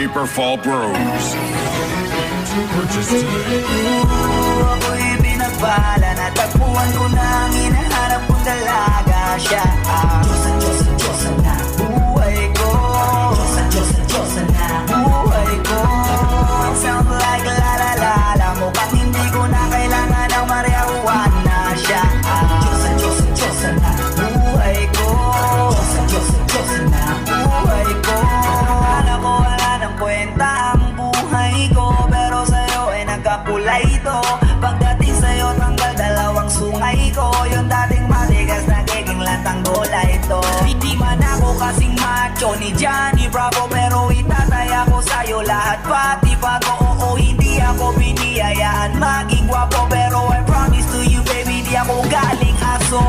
Paper Fall Bros. Purchase today. Ako'y binagpala, natagpuan ko na ang hinahanap kong dalaga siya. Diyos na buhay ko. Diyos na buhay ko. It sounds like la la la la, mukhang hindi ko na kailangan ng marijuana siya. Diyos na buhay ko. Diyos na buhay ko. Akala ko wala ng kwenta ang buhay ko, pero sa'yo ay nagkapulay ito. Pagdating sa'yo tanggal dalawang sungay ko, yung dating matigas nagiging lantang bola ito. Hindi man ako kasing macho ni Johnny Bravo, pero itataya ko sa'yo lahat pati bago. Oo, hindi ako biniyayaan maging gwapo, pero I promise to you baby, di ako galing aso.